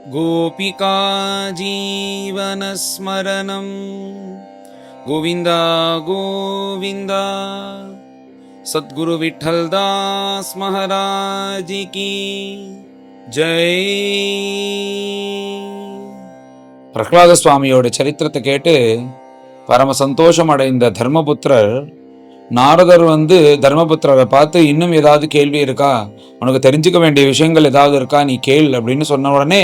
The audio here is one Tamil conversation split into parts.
गोपिका जीवनस्मरणं गोविन्द गोविन्द। सद्गुरु विठ्ठलदास महाराज की जय। பிரகலாத சுவாமியோட சரித்திரத்தை கேட்டு பரம சந்தோஷம் அடைந்த தர்மபுத்திரர் நாரதர் தர்மபுத்திரரை பார்த்து, இன்னும் ஏதாவது கேள்வி இருக்கா, உனக்கு தெரிஞ்சுக்க வேண்டிய விஷயங்கள் ஏதாவது இருக்கா, நீ கேள் அப்படின்னு சொன்ன உடனே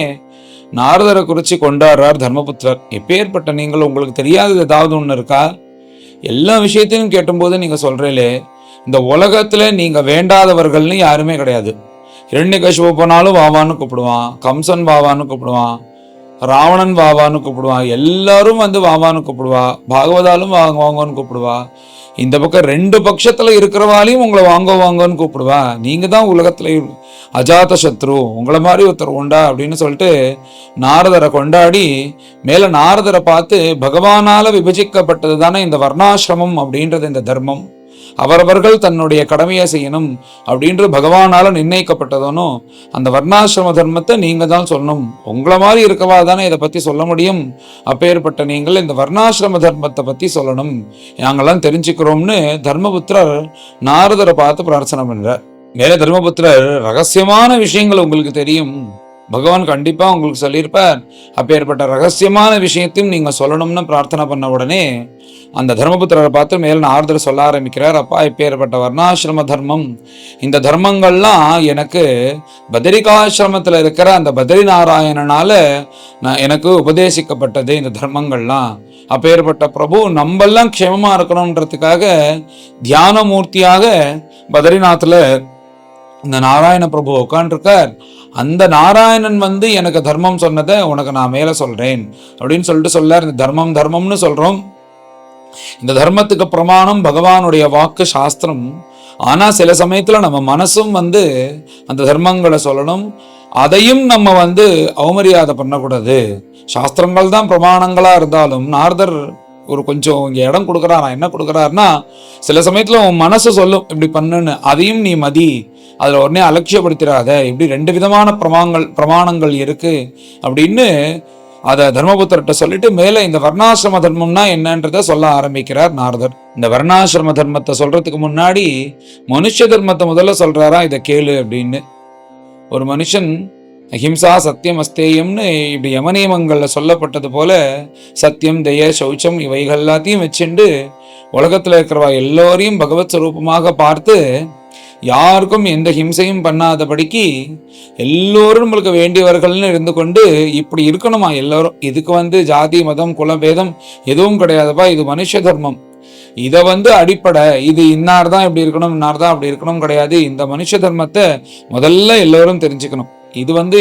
நாரதரை குறித்து கொண்டாடுறார் தர்மபுத்திரர். எப்பேற்பட்ட நீங்கள், உங்களுக்கு தெரியாதது ஏதாவது ஒன்று இருக்கா? எல்லா விஷயத்தையும் கேட்டும்போது நீங்கள் சொல்கிறீங்களே, இந்த உலகத்தில் நீங்கள் வேண்டாதவர்கள்னு யாருமே கிடையாது. இரண்யகசிபு போனாலும் வாவான்னு கூப்பிடுவான், கம்சன் வாவான்னு கூப்பிடுவான், ராவணன் வாவான்னு கூப்பிடுவான், எல்லாரும் வாவான்னு கூப்பிடுவா, பாகவதாலும் வாங்கன்னு கூப்பிடுவா, இந்த பக்கம் ரெண்டு பட்சத்துல இருக்கிறவாலையும் உங்களை வாங்கன்னு கூப்பிடுவா. நீங்க தான் உலகத்துல அஜாத சத்ரு, உங்களை மாதிரி ஒருத்தர் உண்டா அப்படின்னு சொல்லிட்டு நாரதரை கொண்டாடி, மேல நாரதரை பார்த்து, பகவானால விபஜிக்கப்பட்டது தானே இந்த வர்ணாசிரமம் அப்படின்றது, இந்த தர்மம் அவரவர்கள் தன்னுடைய கடமையை செய்யணும் அப்படின்று பகவானால நிர்ணயிக்கப்பட்டதோனோ, அந்த வர்ணாசிரம தர்மத்தை நீங்க தான் சொல்லணும், உங்களை மாதிரி இருக்கவா தானே இதை பத்தி சொல்ல முடியும், அப்பேற்பட்ட நீங்கள் இந்த வர்ணாசிரம தர்மத்தை பத்தி சொல்லணும், நாங்கெல்லாம் தெரிஞ்சுக்கிறோம்னு தர்மபுத்திரர் நாரதரை பார்த்து பிரார்த்தனை பண்றார். மேலே தர்மபுத்திரர், ரகசியமான விஷயங்கள் உங்களுக்கு தெரியும், பகவான் கண்டிப்பா உங்களுக்கு சொல்லியிருப்பார், அப்பேற்பட்ட ரகசியமான விஷயத்தையும் நீங்க சொல்லணும்னு பிரார்த்தனை பண்ண உடனே அந்த தர்மபுத்திரரை பார்த்து மேல நாரதர் சொல்ல ஆரம்பிக்கிறார். அப்பா, இப்பேற்பட்ட வர்ணாசிரம தர்மம், இந்த தர்மங்கள்லாம் எனக்கு பதரிகாசிரமத்தில் இருக்கிற அந்த பதரி நாராயணனால எனக்கு உபதேசிக்கப்பட்டது இந்த தர்மங்கள்லாம். அப்பேற்பட்ட பிரபு நம்மெல்லாம் க்ஷேமமா இருக்கணும்ன்றதுக்காக தியான மூர்த்தியாக பதரிநாத்தில் இந்த நாராயண பிரபு உட்காண்டிருக்கார். அந்த நாராயணன் எனக்கு தர்மம் சொன்னதை உனக்கு நான் மேல சொல்றேன் அப்படின்னு சொல்லிட்டு சொல்லார். இந்த தர்மம்னு சொல்றோம், இந்த தர்மத்துக்கு பிரமாணம் பகவானுடைய வாக்கு சாஸ்திரம். ஆனா சில சமயத்துல நம்ம மனசும் அந்த தர்மங்களை சொல்லணும், அதையும் நம்ம அவமரியாதை பண்ணக்கூடாது. சாஸ்திரங்கள் தான் பிரமாணங்களா இருந்தாலும் நாரதர் ஒரு கொஞ்சம் இங்க இடம் கொடுக்குறாரா. என்ன கொடுக்குறாருன்னா, சில சமயத்துல உன் மனசு சொல்லும் இப்படி பண்ணுன்னு, அதையும் நீ மதி, அதுல உடனே அலட்சியப்படுத்திடாத, இப்படி ரெண்டு விதமான பிரமாணங்கள் இருக்கு அப்படின்னு அதை தர்மபுத்திரர்கிட்ட சொல்லிட்டு மேல இந்த வர்ணாசிரம தர்மம்னா என்னன்றத சொல்ல ஆரம்பிக்கிறார் நாரதர். இந்த வர்ணாசிரம தர்மத்தை சொல்றதுக்கு முன்னாடி மனுஷ தர்மத்தை முதல்ல சொல்றாரா, இதை கேளு அப்படின்னு. ஒரு மனுஷன் அஹிம்சா சத்தியம் அஸ்தேயம்னு இப்படி யமநியமங்கள்ல சொல்லப்பட்டது போல சத்தியம் தய சௌச்சம் இவைகள் எல்லாத்தையும் வச்சுண்டு உலகத்துல இருக்கிறவா எல்லோரையும் பகவத் ஸ்வரூபமாக பார்த்து யாருக்கும் எந்த ஹிம்சையும் பண்ணாதபடிக்கு எல்லோரும் நம்மளுக்கு வேண்டியவர்கள்னு இருந்து கொண்டு இப்படி இருக்கணுமா எல்லாரும். இதுக்கு ஜாதி மதம் குலம் பேதம் எதுவும் கிடையாதுப்பா, இது மனுஷ தர்மம். இதை அடிப்படை, இது இன்னார் தான் இப்படி இருக்கணும், இன்னார் தான் அப்படி இருக்கணும் கிடையாது. இந்த மனுஷ தர்மத்தை முதல்ல எல்லோரும் தெரிஞ்சுக்கணும். இது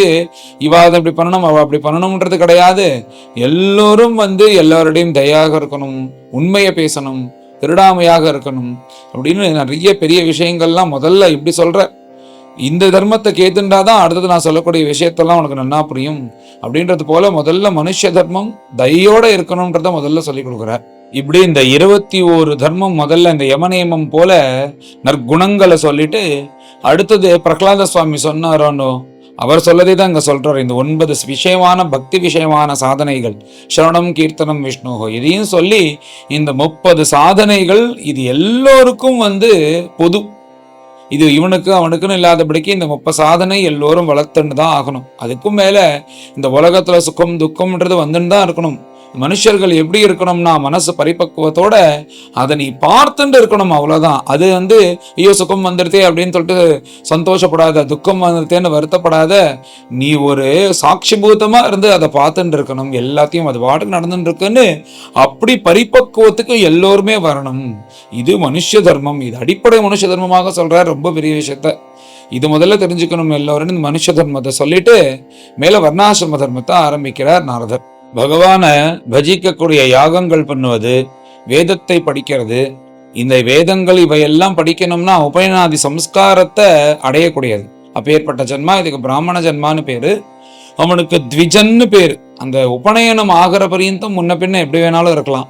இவாத இப்படி பண்ணணும் அவ அப்படி பண்ணணும்ன்றது கிடையாது. எல்லோரும் எல்லாருடையும் தயாக இருக்கணும், உண்மையை பேசணும், திருடாமையாக இருக்கணும் அப்படின்னு நிறைய பெரிய விஷயங்கள்லாம் முதல்ல இப்படி சொல்ற. இந்த தர்மத்தை கேத்துண்டாதான் அடுத்தது நான் சொல்லக்கூடிய விஷயத்தெல்லாம் உனக்கு நல்லா புரியும் அப்படின்றது போல முதல்ல மனுஷ தர்மம் தயோட இருக்கணும்ன்றத முதல்ல சொல்லி கொடுக்குற. இப்படி இந்த 21 தர்மம் முதல்ல இந்த யமநியமம் போல நற்குணங்களை சொல்லிட்டு அடுத்தது பிரகலாத சுவாமி சொன்னாரோன்னு அவர் சொல்லதே தான் இங்க சொல்றாரு. இந்த 9 விஷயமான பக்தி விஷயமான சாதனைகள், ஸ்ரவணம் கீர்த்தனம் விஷ்ணுஹோ, இதையும் சொல்லி இந்த 30 சாதனைகள் இது எல்லோருக்கும் பொது. இது இவனுக்கு அவனுக்குன்னு இல்லாதபடிக்கு இந்த 30 சாதனை எல்லோரும் வளர்த்துன்னு தான் ஆகணும். அதுக்கும் மேல இந்த உலகத்துல சுகம் துக்கம்ன்றது வந்துன்னு தான் இருக்கணும். மனுஷர்கள் எப்படி இருக்கணும்னா மனசு பரிபக்குவத்தோட அதை நீ பார்த்துட்டு இருக்கணும், அவ்வளவுதான். அது ஐயோ சுகம் வந்துடுதே அப்படின்னு சொல்லிட்டு சந்தோஷப்படாத, துக்கம் வந்துடுதேன்னு வருத்தப்படாத, நீ ஒரு சாட்சி பூதமா அதை பார்த்துட்டு இருக்கணும். எல்லாத்தையும் அது பாட்டுக்கு நடந்துட்டு இருக்குன்னு அப்படி பரிபக்குவத்துக்கு எல்லோருமே வரணும். இது மனுஷ தர்மம், இது அடிப்படை மனுஷ தர்மமாக சொல்றார். ரொம்ப பெரிய விஷயத்த இது முதல்ல தெரிஞ்சுக்கணும் எல்லோரும். இந்த மனுஷ தர்மத்தை சொல்லிட்டு மேல வர்ணாசிரம தர்மத்தை ஆரம்பிக்கிறார் நாரதர். பகவானை பஜிக்கக்கூடிய யாகங்கள் பண்ணுவது, வேதத்தை படிக்கிறது, இந்த வேதங்கள் இவையெல்லாம் படிக்கணும்னா உபயநாதி சம்ஸ்காரத்தை அடையக்கூடியது. அப்பேற்பட்ட ஜென்மா, இதுக்கு பிராமண ஜென்மான்னு பேரு. அவனுக்கு த்விஜன்னு பேரு. அந்த உபநயனம் ஆகிற பரியந்தம் முன்ன பின்ன எப்படி வேணாலும் இருக்கலாம்.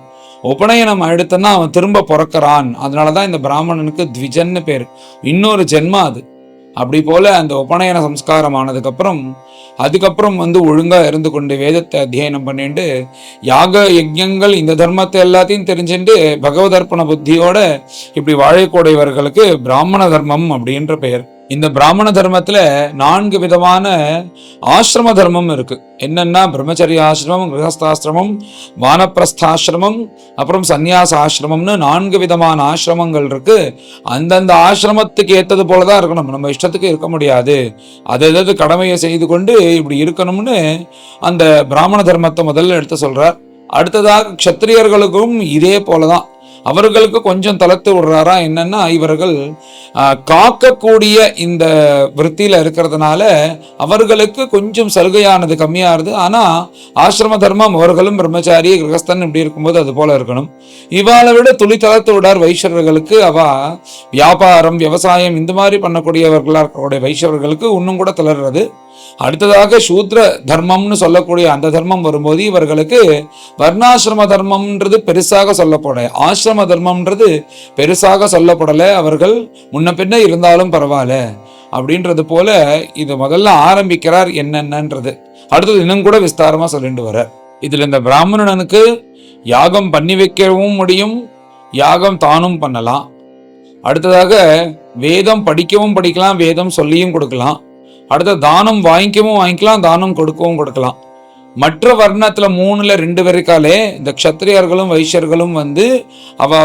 உபநயனம் எடுத்தன்னா அவன் திரும்ப பிறக்கிறான். அதனாலதான் இந்த பிராமணனுக்கு த்விஜன்னு பேரு. இன்னொரு ஜென்மா அது. அப்படி போல அந்த உபநயன சம்ஸ்காரம் ஆனதுக்கப்புறம் அதுக்கப்புறம் ஒழுங்கா இருந்து கொண்டு வேதத்தை அத்தியனம் பண்ணிட்டு யாக யஜ்ஞங்கள் இந்த தர்மத்தை எல்லாத்தையும் தெரிஞ்சுட்டு பகவதர்ப்பண புத்தியோட இப்படி வாழைக்கூடியவர்களுக்கு பிராமண தர்மம் அப்படின்ற பெயர். இந்த பிராமண தர்மத்துல 4 விதமான ஆசிரம தர்மம் இருக்கு. என்னன்னா பிரம்மச்சரிய ஆசிரமம், கிரகஸ்தாசிரமம், வானப்பிரஸ்தாசிரமம், அப்புறம் சந்நியாச ஆசிரமம்னு 4 விதமான ஆசிரமங்கள் இருக்கு. அந்தந்த ஆசிரமத்துக்கு ஏற்றது போலதான் இருக்கணும், நம்ம இஷ்டத்துக்கு இருக்க முடியாது. அது கடமையை செய்து கொண்டு இப்படி இருக்கணும்னு அந்த பிராமண தர்மத்தை முதல்ல எடுத்து சொல்றார். அடுத்ததாக க்ஷத்திரியர்களுக்கும் இதே போலதான். அவர்களுக்கு கொஞ்சம் தளர்த்து விடுறாரா. என்னன்னா இவர்கள் காக்கக்கூடிய இந்த விற்த்தியில இருக்கிறதுனால அவர்களுக்கு கொஞ்சம் சலுகையானது கம்மியாகுது. ஆனா ஆசிரம தர்மம் அவர்களும் பிரம்மச்சாரி கிரகஸ்தன் இப்படி இருக்கும்போது அது போல இருக்கணும். இவாளை விட துளி தளர்த்து விடார் வைஷ்யர்களுக்கு. அவ வியாபாரம் விவசாயம் இந்த மாதிரி பண்ணக்கூடியவர்களா இருக்கக்கூடிய வைஷ்யர்களுக்கு இன்னும் கூட தளர்றது. அடுத்ததாக சூத்ர தர்மம்னு சொல்லக்கூடிய அந்த தர்மம் வரும்போது இவர்களுக்கு வர்ணாசிரம தர்மம்ன்றது பெருசாக சொல்லப்பட, ஆசிரம தர்மம்ன்றது பெருசாக சொல்லப்படலை. அவர்கள் முன்ன பின்ன இருந்தாலும் பரவாயில்ல அப்படின்றது போல இது முதல்ல ஆரம்பிக்கிறார் என்னென்னன்றது. அடுத்தது இன்னும் கூட விஸ்தாரமா சொல்லிட்டு வர. இதுல இந்த பிராமணனுக்கு யாகம் பண்ணி வைக்கவும் முடியும், யாகம் தானும் பண்ணலாம். அடுத்ததாக வேதம் படிக்கவும் படிக்கலாம், வேதம் சொல்லியும் கொடுக்கலாம். அடுத்த தானம் வாங்கிக்கலாம், தானம் கொடுக்கவும் கொடுக்கலாம். மற்ற வர்ணத்துல 3ல் 2 வரைக்காலே இந்த க்ஷத்திரியர்களும் வைஷ்யர்களும் அவ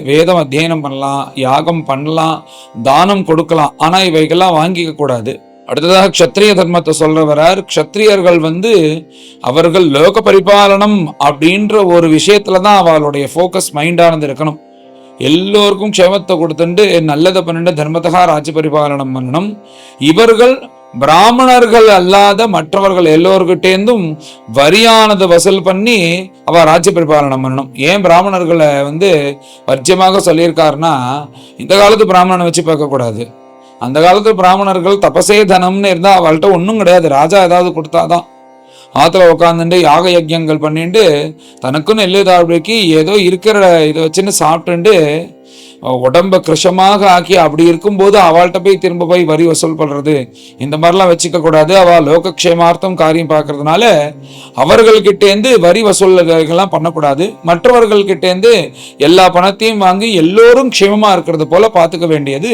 வேதம் அத்தியனம் பண்ணலாம், யாகம் பண்ணலாம், தானம் கொடுக்கலாம். ஆனா இவைகள்லாம் வாங்கிக்க கூடாது. அடுத்ததாக க்ஷத்திரிய தர்மத்தை சொல்றவரார். க்ஷத்திரியர்கள் அவர்கள் லோக பரிபாலனம் அப்படின்ற ஒரு விஷயத்துலதான் அவளுடைய ஃபோக்கஸ் மைண்டானது இருக்கணும். எல்லோருக்கும் க்ஷேமத்தை கொடுத்துட்டு நல்லதை பண்ணிட்டு தர்மத்தகா ராஜ்ய பரிபாலனம் பண்ணணும். இவர்கள் பிராமணர்கள் அல்லாத மற்றவர்கள் எல்லோருக்கிட்டேந்தும் வரியானது வசூல் பண்ணி அவ ராஜ்ய பரிபாலனம் பண்ணணும். ஏன் பிராமணர்களை வர்ஜியமாக சொல்லியிருக்காருன்னா, இந்த காலத்து பிராமணனை வச்சு பார்க்க கூடாது. அந்த காலத்து பிராமணர்கள் தபசே தனம்னு இருந்தா அவள்கிட்ட ஒன்றும் கிடையாது, ராஜா ஏதாவது கொடுத்தாதான். ஆத்துல உட்காந்துட்டு யாக யஜ்யங்கள் பண்ணிட்டு தனக்குன்னு எல்லுதாழ்வைக்கு ஏதோ இருக்கிற இதை வச்சுன்னு சாப்பிட்டுட்டு உடம்ப கிருஷமாக ஆக்கி அப்படி இருக்கும்போது அவள்கிட்ட போய் திரும்ப போய் வரி வசூல் பண்றது இந்த மாதிரிலாம் வச்சுக்க கூடாது. அவள் லோகக்ஷேமார்த்தம் காரியம் பார்க்கறதுனால அவர்கள்கிட்டேருந்து வரி வசூல்கள்லாம் பண்ணக்கூடாது. மற்றவர்கள்கிட்டேருந்து எல்லா பணத்தையும் வாங்கி எல்லோரும் க்ஷேமமா இருக்கிறது போல பார்த்துக்க வேண்டியது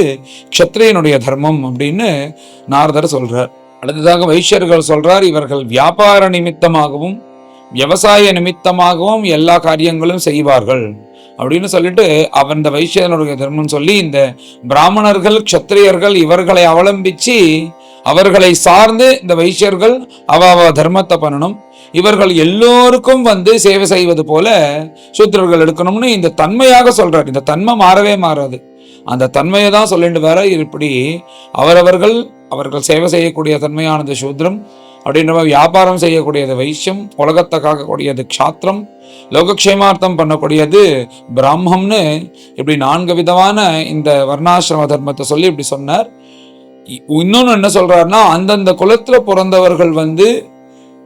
க்ஷத்ரியனுடைய தர்மம் அப்படின்னு நாரதர் சொல்றார். அடுத்ததாக வைஷ்யர்கள் சொல்றார், இவர்கள் வியாபார நிமித்தமாகவும் விவசாய நிமித்தமாகவும் எல்லா காரியங்களும் செய்வார்கள் அப்படின்னு சொல்லிட்டு அவர் இந்த வைஷ்யனுடைய தர்மம் சொல்லி இந்த பிராமணர்கள் க்ஷத்திரியர்கள் இவர்களை அவலம்பிச்சு அவர்களை சார்ந்து இந்த வைஷ்யர்கள் அவ தர்மத்தை பண்ணணும். இவர்கள் எல்லோருக்கும் சேவை செய்வது போல சூத்திரர்கள் எடுக்கணும்னு இந்த தன்மையாக சொல்றார். இந்த தன்மை மாறவே மாறாது. அந்த தன்மையை தான் சொல்லிட்டு வேற இப்படி அவர்கள் சேவை செய்யக்கூடிய தன்மையானது சூத்ரம் அப்படின்ற வியாபாரம் செய்யக்கூடியது வைஷ்யம், உலகத்தை காக்கக்கூடியது க்ஷாத்திரம், லோகக்ஷேமார்த்தம் பண்ணக்கூடியது பிராமம்னு இப்படி 4 விதமான இந்த வர்ணாசிரம தர்மத்தை சொல்லி இப்படி சொன்னார். இன்னொன்னு என்ன சொல்றாருன்னா, அந்தந்த குலத்துல பிறந்தவர்கள்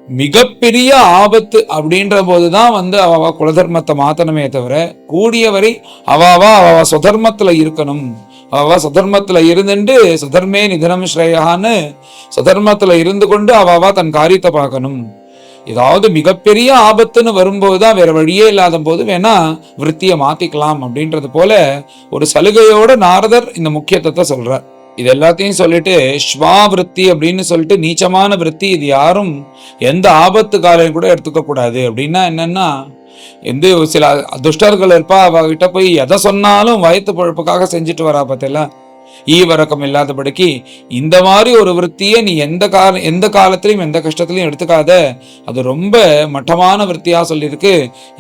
மிகப்பெரிய ஆபத்து அப்படின்ற போதுதான் அவ குலதர்மத்தை மாத்தணுமே தவிர கூடியவரை அவ சுதர்மத்துல இருக்கணும். அவ சுதர்மத்துல இருந்துட்டு சுதர்மே நிதனம் ஸ்ரேயான்னு சுதர்மத்துல இருந்து கொண்டு அவ தன் காரியத்தை பார்க்கணும். ஏதாவது மிகப்பெரிய ஆபத்துன்னு வரும்போதுதான் வேற வழியே இல்லாத போது வேணா விற்த்தியை மாத்திக்கலாம் அப்படின்றது போல ஒரு சலுகையோட நாரதர் இந்த முக்கியத்துவத்தை சொல்றார். இது எல்லாத்தையும் சொல்லிட்டு ஸ்வாவிருத்தி அப்படின்னு சொல்லிட்டு நீச்சமான விருத்தி, இது யாரும் எந்த ஆபத்து காலையும் கூட எடுத்துக்க கூடாது. அப்படின்னா என்னன்னா, சில துஷ்டர்கள் இருப்பா, அவகிட்ட போய் எதை சொன்னாலும் வயத்து பொழப்புக்காக செஞ்சுட்டு வரா பார்த்தல, ஈவரக்கம் இல்லாதபடிக்கு இந்த மாதிரி ஒரு விற்த்தியை நீ எந்த காலத்திலையும் எந்த கஷ்டத்திலையும் எடுத்துக்காத. அது ரொம்ப மட்டமான விற்த்தியா சொல்லியிருக்கு.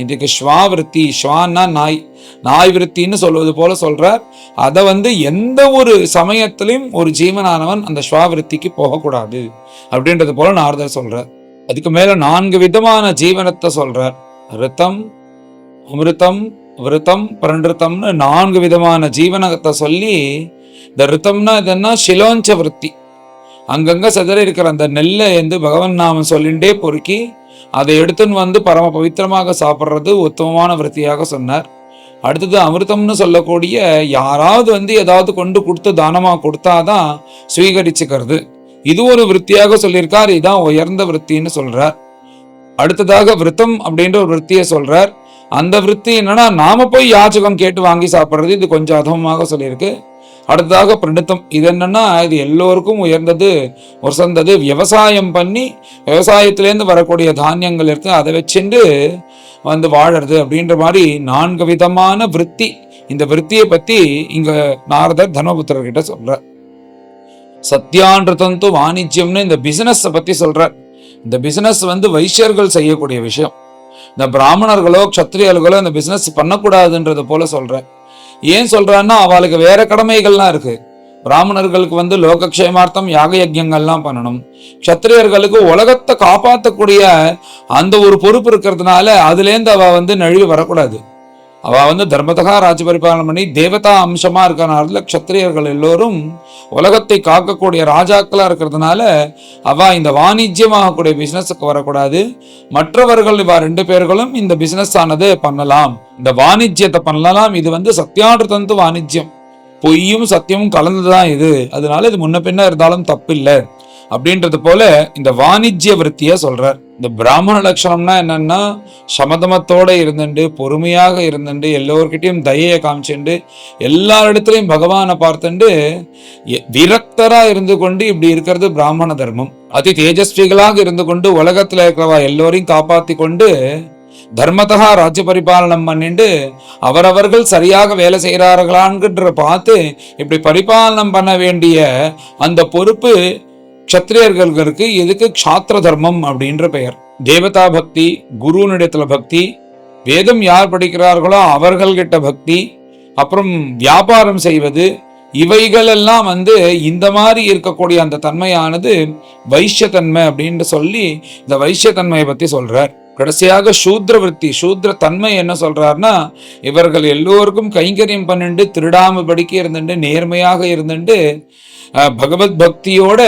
இதுக்கு ஸ்வா விற்த்தி, ஸ்வான்னா நாய் விற்த்தின்னு சொல்வது போல சொல்றார். அதை எந்த ஒரு சமயத்திலையும் ஒரு ஜீவனானவன் அந்த ஸ்வா விற்த்திக்கு போகக்கூடாது அப்படின்றது போல நாரதர் சொல்றார். அதுக்கு மேல 4 விதமான ஜீவனத்தை சொல்றார். ரித்தம், அமிர்தம், விருத்தம், பரண்டிருத்தம்னு 4 விதமான ஜீவனத்தை சொல்லி, இந்த ரித்தம்னா இதென்னா சிலோஞ்ச விற்பி, அங்கங்க சிதற இருக்கிற அந்த நெல்லை பகவான் நாமம் சொல்லிண்டே பொறுக்கி அதை எடுத்துன்னு பரம பவித்திரமாக சாப்பிட்றது உத்தமமான விற்த்தியாக சொன்னார். அடுத்தது அமிர்தம்னு சொல்லக்கூடிய யாராவது வந்து ஏதாவது கொண்டு கொடுத்து தானமா கொடுத்தாதான் ஸ்வீகரிச்சுக்கிறது. இது ஒரு விருத்தியாக சொல்லியிருக்கார். இதான் உயர்ந்த விருத்தின்னு சொல்றார். அடுத்ததாக விருத்தம் அப்படின்ற ஒரு விருத்தியை சொல்றார். அந்த விருத்தி என்னன்னா நாம போய் யாச்சகம் கேட்டு வாங்கி சாப்பிட்றது, இது கொஞ்சம் அதமாக சொல்லியிருக்கு. அடுத்ததாக பிரணித்தம், இது என்னன்னா இது எல்லோருக்கும் உயர்ந்தது உசந்தது. விவசாயம் பண்ணி விவசாயத்திலேருந்து வரக்கூடிய தானியங்கள் இருக்கு, அதை வச்சுட்டு வந்து வாழறது அப்படின்ற மாதிரி 4 விதமான விருத்தி. இந்த விருத்தியை பத்தி இங்க நாரதர் தர்மபுத்திரர்கிட்ட சொல்றார். சத்யான்றது வாணிஜ்யம்னு இந்த பிசினஸ் பத்தி சொல்றார். இந்த பிசினஸ் வந்து வைசியர்கள் செய்யக்கூடிய விஷயம். இந்த பிராமணர்களோ க்ஷத்ரியர்களோ இந்த பிசினஸ் பண்ணக்கூடாதுன்றது போல சொல்ற. ஏன் சொல்றான்னா அவளுக்கு வேற கடமைகள்லாம் இருக்கு. பிராமணர்களுக்கு வந்து லோகக்ஷேமார்த்தம் யாக யஜ்யங்கள்லாம் பண்ணணும். க்ஷத்ரியர்களுக்கு உலகத்தை காப்பாற்றக்கூடிய அந்த ஒரு பொறுப்பு இருக்கிறதுனால அதுலேருந்து அவ வந்து நழுவி வரக்கூடாது. அவ வந்து தர்மதகா ராஜ்ய பரிபாலனம் பண்ணி தேவதா அம்சமா இருக்கிறனால க்ஷத்ரியர்கள் எல்லோரும் உலகத்தை காக்கக்கூடிய ராஜாக்களா இருக்கிறதுனால அவ இந்த வாணிஜ்யமாகக்கூடிய பிசினஸுக்கு வரக்கூடாது. மற்றவர்கள் இவ 2 பேர்களும் இந்த பிசினஸ் ஆனது பண்ணலாம், இந்த வாணிஜ்யத்தை பண்ணலாம். இது வந்து சத்தியான்றது வாணிஜ்யம், பொய்யும் சத்தியமும் கலந்துதான் இது. அதனால இது முன்ன பின்ன இருந்தாலும் தப்பில்லை அப்படின்றது போல இந்த வாணிஜ்ய விருத்திய சொல்றார். இந்த பிராமண லட்சணம்னா என்னன்னா சமதமத்தோட இருந்துட்டு பொறுமையாக இருந்துட்டு எல்லோர்கிட்டையும் தயையை காமிச்சுண்டு எல்லா இடத்துலையும் பகவானை பார்த்துண்டு விரக்தரா இருந்து கொண்டு இப்படி இருக்கிறது பிராமண தர்மம். அதி தேஜஸ்விகளாக இருந்து கொண்டு உலகத்துல இருக்கிறவா எல்லோரையும் காப்பாத்தி கொண்டு தர்மதகா ராஜ்ய பரிபாலனம் பண்ணிட்டு அவரவர்கள் சரியாக வேலை செய்கிறார்களான்கிற பார்த்து இப்படி பரிபாலனம் பண்ண வேண்டிய அந்த பொறுப்பு க்ஷத்ரியர்களுக்கு. எதுக்கு க்ஷாத்திர தர்மம் அப்படின்ற பெயர். தேவதா பக்தி, குருனிடத்துல பக்தி, வேதம் யார் படிக்கிறார்களோ அவர்கள்கிட்ட பக்தி, அப்புறம் வியாபாரம் செய்வது, இவைகள் எல்லாம் வந்து இந்த மாதிரி இருக்கக்கூடிய அந்த தன்மையானது வைஷ்யத்தன்மை அப்படின்னு சொல்லி இந்த வைஷ்யத்தன்மையை பத்தி சொல்றார். கடைசியாக சூத்ர விருத்தி, சூத்ர தன்மை என்ன சொல்றாருன்னா இவர்கள் எல்லோருக்கும் கைங்கரியம் பண்ணிட்டு திருடாம படிக்க இருந்துட்டு நேர்மையாக இருந்துட்டு பகவத் பக்தியோட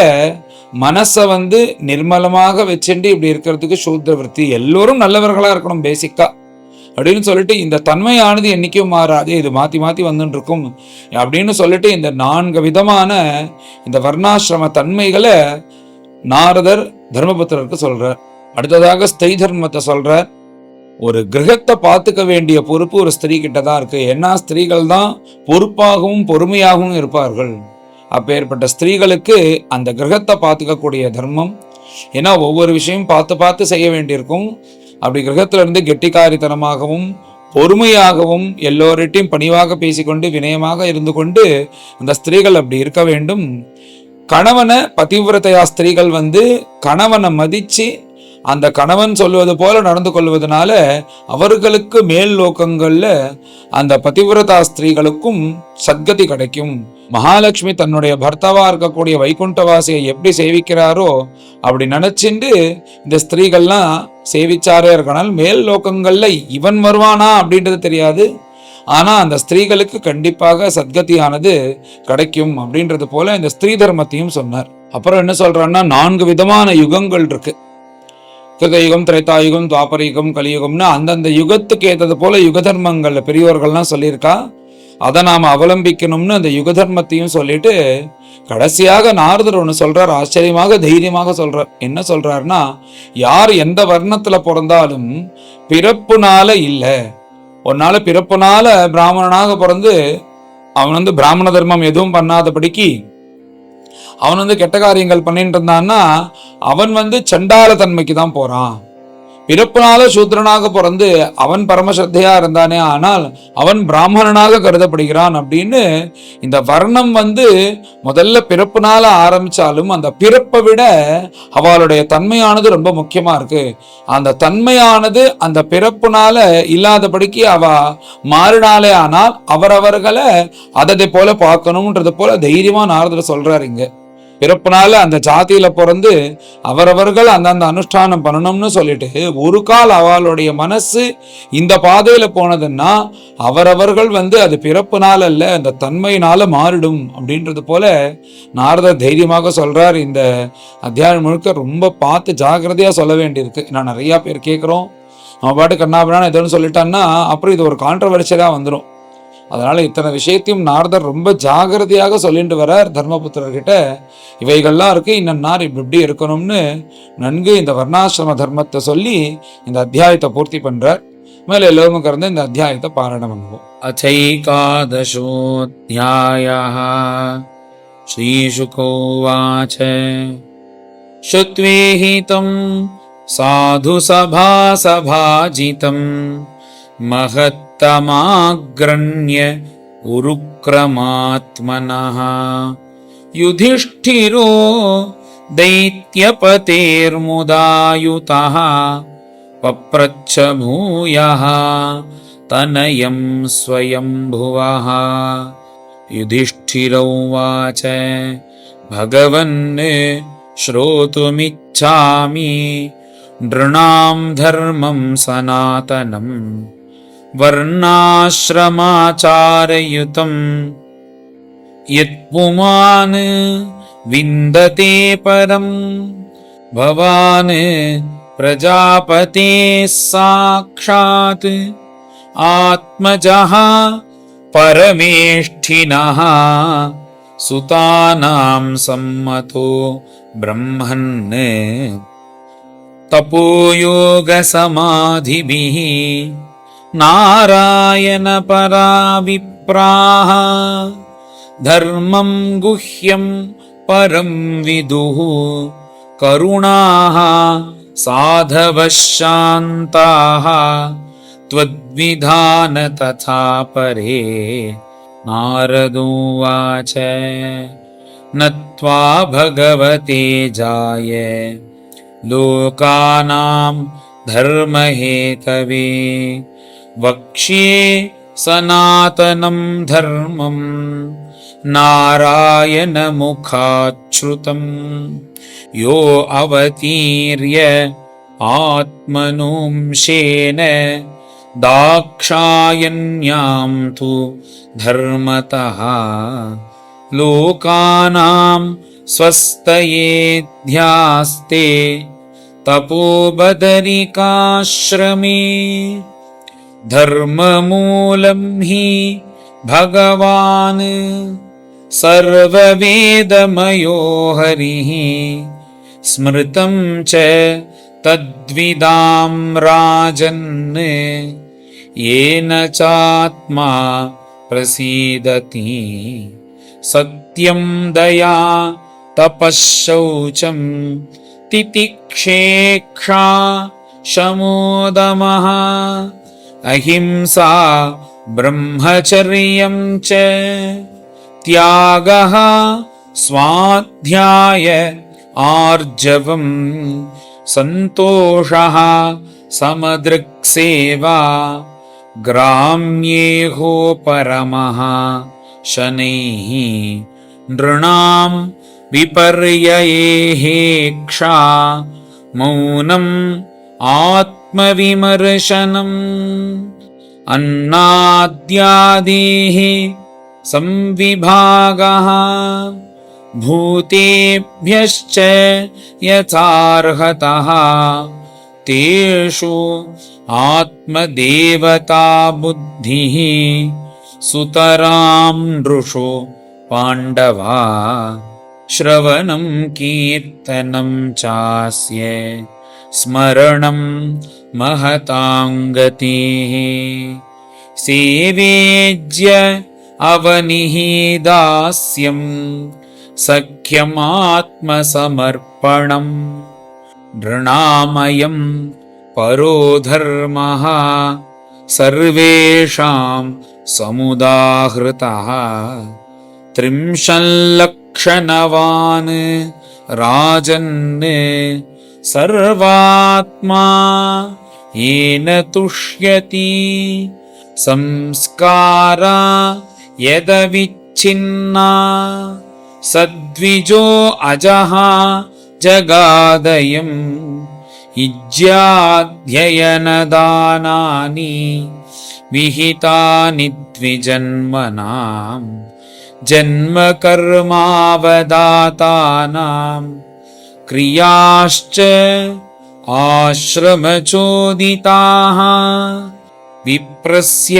மனசை வந்து நிர்மலமாக வச்சுட்டு இப்படி இருக்கிறதுக்கு சூத்ர விருத்தி. எல்லோரும் நல்லவர்களா இருக்கணும் பேசிக்கா அப்படின்னு சொல்லிட்டு இந்த தன்மையானது என்னைக்கும் மாறாது, இது மாத்தி மாத்தி வந்துட்டு இருக்கும் அப்படின்னு சொல்லிட்டு இந்த 4 விதமான இந்த வர்ணாசிரம தன்மைகளை நாரதர் தர்மபுத்திரருக்கு சொல்றார். அடுத்ததாக ஸ்திரீ தர்மத்தை சொல்றார். ஒரு கிரகத்தை பார்த்துக்க வேண்டிய பொறுப்பு ஒரு ஸ்திரீ கிட்ட தான் இருக்கு. ஏன்னா ஸ்திரீகள் தான் பொறுப்பாகவும் பொறுமையாகவும் இருப்பார்கள். அப்பேற்பட்ட ஸ்திரீகளுக்கு அந்த கிரகத்தை பார்த்துக்கக்கூடிய தர்மம். ஏன்னா ஒவ்வொரு விஷயம் பார்த்து பார்த்து செய்ய வேண்டியிருக்கும். அப்படி கிரகத்துல இருந்து கெட்டிக்காரித்தனமாகவும் பொறுமையாகவும் எல்லோரிட்டையும் பணிவாக பேசிக்கொண்டு வினயமாக இருந்து கொண்டு அந்த ஸ்திரீகள் அப்படி இருக்க வேண்டும். கணவனை பதிவிரதையா ஸ்திரீகள் வந்து கணவனை மதிச்சு அந்த கணவன் சொல்வது போல நடந்து கொள்வதனால அவர்களுக்கு மேல் லோகங்கள்ல அந்த பதிவிரதா ஸ்திரீகளுக்கும் சத்கதி கிடைக்கும். மகாலட்சுமி தன்னுடைய பர்த்தாவா இருக்கக்கூடிய வைகுண்டவாசியை எப்படி சேவிக்கிறாரோ அப்படி நினைச்சுண்டு இந்த ஸ்திரீகள்லாம் சேவிச்சாரே இருக்கனால் மேல் லோகங்கள்ல இவன் வருவானா அப்படின்றது தெரியாது, ஆனா அந்த ஸ்திரீகளுக்கு கண்டிப்பாக சத்கதியானது கிடைக்கும் அப்படின்றது போல இந்த ஸ்திரீ தர்மத்தையும் சொன்னார். அப்புறம் என்ன சொல்றான்னா 4 விதமான யுகங்கள் இருக்கு. கிருதயுகம், திரேதாயுகம், துவாபரயுகம், கலியுகம்னு அந்தந்த யுகத்துக்கு ஏற்றது போல யுக தர்மங்கள்ல பெரியவர்கள்லாம் சொல்லியிருக்கா. அதை நாம அவலம்பிக்கணும்னு அந்த யுக தர்மத்தையும் சொல்லிட்டு கடைசியாக நாரதர் ஒன்று சொல்றார். ஆச்சரியமாக தைரியமாக சொல்றார். என்ன சொல்றாருன்னா யார் எந்த வர்ணத்துல பிறந்தாலும் பிறப்புனால இல்லை, உன்னால பிறப்புனால பிராமணனாக பிறந்து அவன் வந்து பிராமண தர்மம் எதுவும் பண்ணாதபடிக்கு அவன் வந்து கெட்ட காரியங்கள் பண்ணிட்டு இருந்தான்னா அவன் வந்து சண்டால தன்மைக்கு தான் போறான். பிறப்புனால சூத்ரனாக பிறந்து அவன் பரமஸ்ரத்தையா இருந்தானே ஆனால் அவன் பிராமணனாக கருதப்படுகிறான் அப்படின்னு இந்த வர்ணம் வந்து முதல்ல பிறப்புனால ஆரம்பிச்சாலும் அந்த பிறப்பை விட அவளுடைய தன்மையானது ரொம்ப முக்கியமா இருக்கு. அந்த தன்மையானது அந்த பிறப்புனால இல்லாதபடிக்கு அவ மாறினாலே ஆனால் அவரவர்களை அதை போல பார்க்கணும்ன்றது போல தைரியமா நாரதர் சொல்றாரு. இங்க பிறப்புனால அந்த ஜாதியில பிறந்து அவரவர்கள் அந்தந்த அனுஷ்டானம் பண்ணணும்னு சொல்லிட்டு ஒரு கால் அவளுடைய மனசு இந்த பாதையில போனதுன்னா அவரவர்கள் வந்து அது பிறப்புனால அல்ல அந்த தன்மையினால மாறிடும் அப்படின்றது போல நாரதர் தைரியமாக சொல்றார். இந்த அத்தியாயம் முழுக்க ரொம்ப பார்த்து ஜாகிரதையா சொல்ல வேண்டியிருக்கு. நான் நிறைய பேர் கேட்கிறோம், அவன் பாட்டு கண்ணாபுரான்னு எதுன்னு சொல்லிட்டான்னா அப்புறம் இது ஒரு கான்ட்ரவர்ஷியலாக வந்துடும். அதனால இத்தனை விஷயத்தையும் நாரதர் ரொம்ப ஜாகிரதையாக சொல்லிட்டு வரார் தர்மபுத்திரர்கிட்ட. இவைகள்லாம் இருக்கு, இன்னன்னார் இப்படி இருக்கணும்னு நன்கு இந்த வர்ணாசிரம தர்மத்தை சொல்லி இந்த அத்தியாயத்தை பூர்த்தி பண்றார். மேல எல்லோரும் கறந்து இந்த அத்தியாயத்தை பாராயணம் பண்ணுவோம். அச்சைகாதசோऽध्यायः ஸ்ரீசுகோவாச ஸ்ருத்வேஹிதம் சாது சபாசபாஜிதம் மகத்தமாக்ரண்ய உருக்ரமாத்மனः யுதிஷ்டிரோ दैत्यपतेर्मुदायुतः पप्रच्छ भूयः तनयं स्वयंभुवः युधिष्ठिर उवाच भगवन् श्रोतुमिच्छामि नृणां धर्मं सनातनं वर्णाश्रमाचारयुतं यत्पुमान् विन्दते परं भवान् प्रजापते साक्षात् आत्मजः परमेष्ठिनः सुतानां सम्मतो ब्रह्मन् तपोयोगसमाधिभिः नारायणपरा विप्राः धर्मं गुह्यं परं विदुः करुणाः साधवः शान्ताः त्वद्विधान तथा परे नारदोवाच नत्वा भगवते जाय लोकानां धर्महेतवे वक्ष्ये सनातनं धर्मं नारायणमुखाच्छ्रुतं यो अवतीर्य आत्मनुंशेन दाक्षायण्यां तु धर्मतः लोकानां स्वस्तयेऽध्यास्ते तपोबदरिकाश्रमे धर्ममूलं हि भगवान् सर्ववेदमयो हरिः स्मृतं च तद्विदां राजन् येन चात्मा प्रसीदति सत्यं दया तपःशौचं तितिक्षेक्षा शमोदमः अहिंसा ब्रह्मचर्यं च त्यागः स्वाध्याय आर्जवं सन्तोषः समदृक्सेवा ग्राम्येहो परमः शनैः नृणां विपर्ययेहेक्षा मौनम् आत्मविमर्शनम् अन्नाद्यादेः संविभागः भूतेभ्यश्च यथार्हतः तेषु आत्मदेवता बुद्धिः सुतरां नृषो पाण्डवा श्रवणं कीर्तनं चास्य स्मरणं महताङ्गतिः सेवेज्य अवनिहिदास्यं सख्यमात्मसमर्पणम् नृणामयं परो धर्मः सर्वेषां समुदाहृतः त्रिंशल्लक्षणवान् राजन् सर्वात्मा येन तुष्यति संस्कारा यदविच्छिन्ना सद्विजो अजः जगादयम् इज्याध्ययनदानानि विहितानि द्विजन्मनां जन्मकर्मावदातानां क्रियाश्च आश्रमचोदिताः विप्रस्य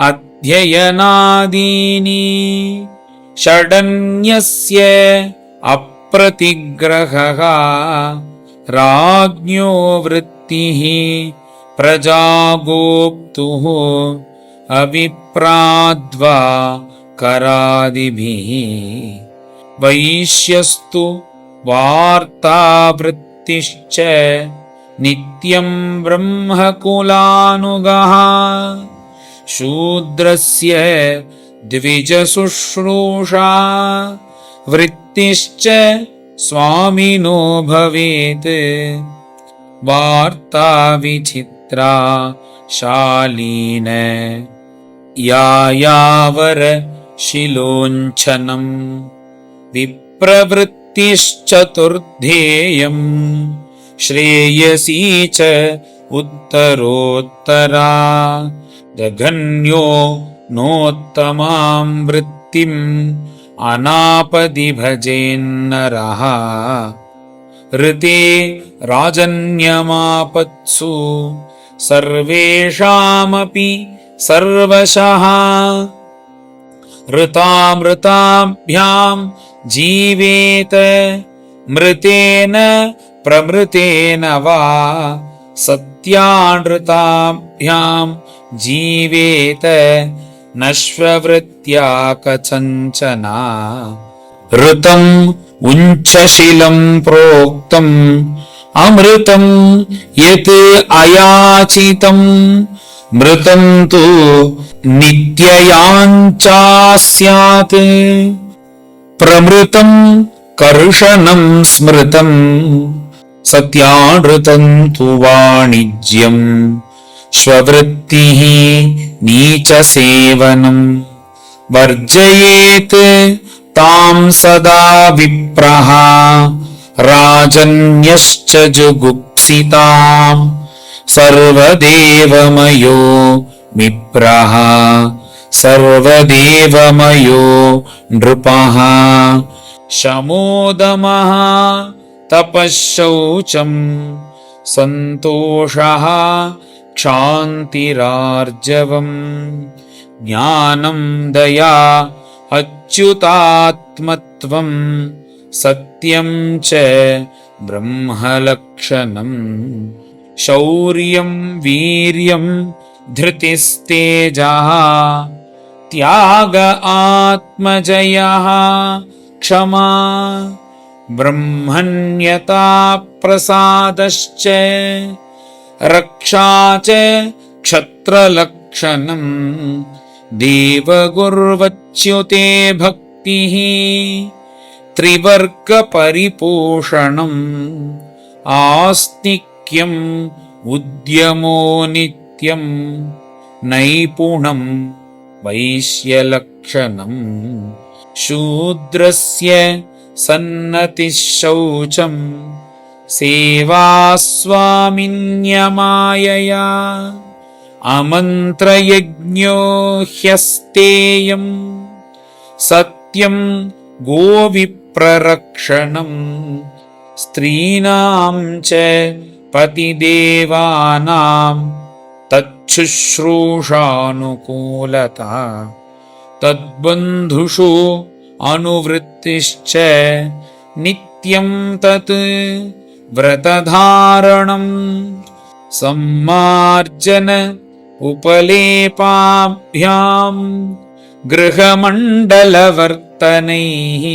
अध्ययनादीनि षडन्यस्य अप्रतिग्रहः राज्ञो वृत्तिः प्रजागोप्तुः अविप्राद्वा करादिभिः वैश्यस्तु वार्तावृत्तिश्च नित्यं ब्रह्मकुलानुगः शूद्रस्य द्विजशुश्रूषा वृत्तिश्च स्वामिनो भवेत् वार्ता विचित्रा शालीन यायावर शिलोञ्छनं विप्रवृत्तिश्चतुर्ध्येयम् श्रेयसी च उत्तरोत्तरा जघन्यो नोत्तमां वृत्तिम् अनापदि भजेन्नरः ऋते राजन्यमापत्सु सर्वेषामपि सर्वशः ऋतामृताभ्यां जीवेत मृतेन प्रमृतेन वा सत्यानृताभ्यां जीवेत नश्ववृत्त्या कचञ्चना ऋतम् उञ्चशिलं प्रोक्तम् अमृतं यत् अयाचितम् मृतं तु नित्ययाञ्चा स्यात् प्रमृतं कर्षणं स्मृतं सत्यानृतं तु वाणिज्यम् स्ववृत्तिः नीचसेवनम् वर्जयेत् तां सदा विप्रः राजन्यश्च जुगुप्सिताम् सर्वदेवमयो विप्रः सर्वदेवमयो नृपः शमोदमः तपःशौचम् सन्तोषः क्षान्तिरार्जवम् ज्ञानं दया अच्युतात्मत्वम् सत्यं च ब्रह्मलक्षणम् शौर्यं वीर्यं धृतिस्तेजः त्याग आत्मजयः क्षमा ब्रह्मण्यता प्रसादश्च रक्षा च क्षत्रलक्षणम् देवगुर्वच्युते भक्तिः त्रिवर्गपरिपोषणम् आस्तिक्यम् उद्यमो नित्यम् नैपुणम् वैश्यलक्षणम् शूद्रस्य सन्नतिः शौचम् सेवा स्वामिन्यमायया अमन्त्रयज्ञो ह्यस्तेयम् सत्यं गोविप्ररक्षणम् स्त्रीणां च पतिदेवानां तच्छुश्रूषानुकूलता तद्बन्धुषु अनुवृत्तिश्च नित्यं तत् व्रतधारणम् सम्मार्जन उपलेपाभ्यां गृहमण्डलवर्तनैः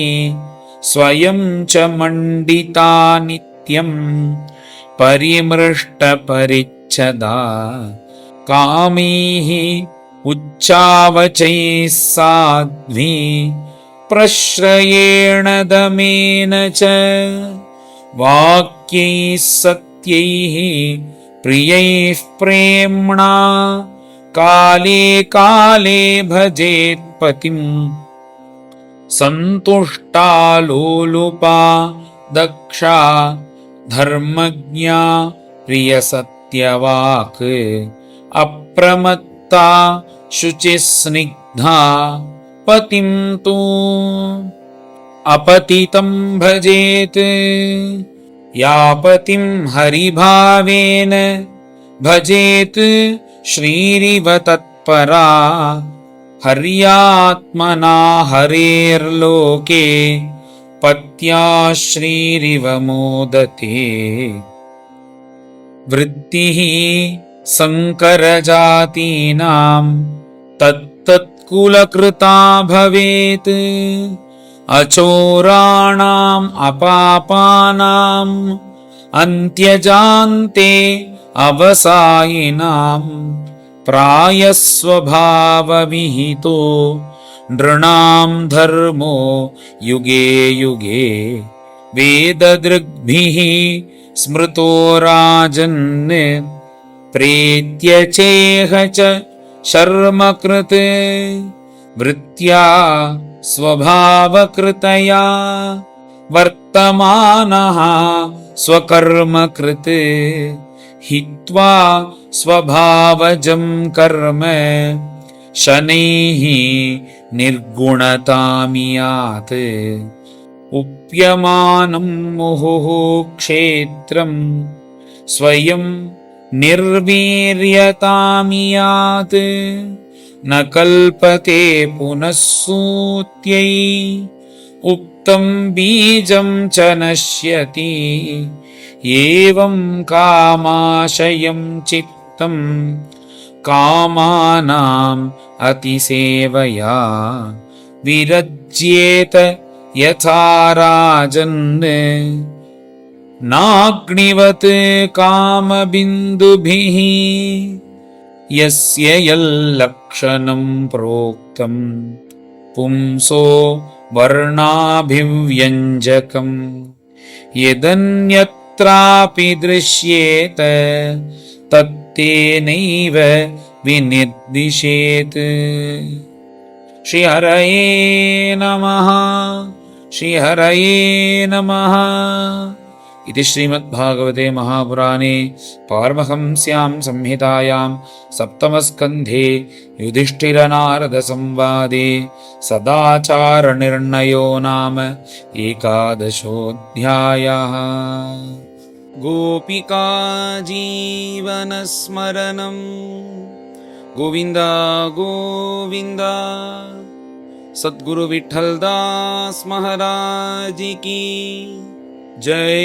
स्वयं च मण्डिता नित्यं परिमृष्टपरिच्छदा कामैः उच्चावचैः साध्वी प्रश्रयेण दमेन च वाक्यैः सत्यैः प्रियैः प्रेम्णा काले काले भजेत्पतिम् सन्तुष्टा लोलुपा दक्षा धर्मज्ञा प्रियसत्यवाक् अप्रमत्ता शुचिस्निग्धा पतिं तु अपतितं भजेत् यापतिं हरिभावेन भजेत् श्रीरिव तत्परा हर्यात्मना हरेर्लोके पत्या श्रीरिव मोदते वृत्तिः संकरजातीनां तत्तत्कुलकृता भवेत् अचोराणाम् अपापानाम् अन्त्यजान्ते अवसायिनाम् प्रायस्वभावविहितो नृणां धर्मो युगे युगे वेददृग्भिः स्मृतो राजन् प्रेत्य चेह च शर्मकृत् वृत्त्या स्वभावकृतया वर्तमानः स्वकर्मकृत् हित्वा स्वभावजं कर्म शनैः निर्गुणतामियात् उप्यमानं मुहुः क्षेत्रं स्वयं निर्वीर्यतामियात् न कल्पते पुनः सूत्यै उक्तं बीजं च नश्यति एवं कामाशयं चित्तं कामानाम् अतिसेवया विरज्येत यथा राजन् नाग्निवत् कामबिन्दुभिः यस्य यल्लक्षणं प्रोक्तं पुंसो वर्णाभिव्यञ्जकम् यदन्यत्रापि दृश्येत तत्तेनैव विनिर्दिशेत्। श्रीहरये नमः। श्रीहरये नमः। इति श्रीमद्भागवते महापुराणे पारमहंस्यां संहितायां सप्तमस्कन्धे युधिष्ठिरनारदसंवादे सदाचारनिर्णयो नाम एकादशोऽध्यायः। गोपिका जीवनस्मरणं गोविन्द गोविन्द। सद्गुरु विठ्ठलदास महाराज की जय।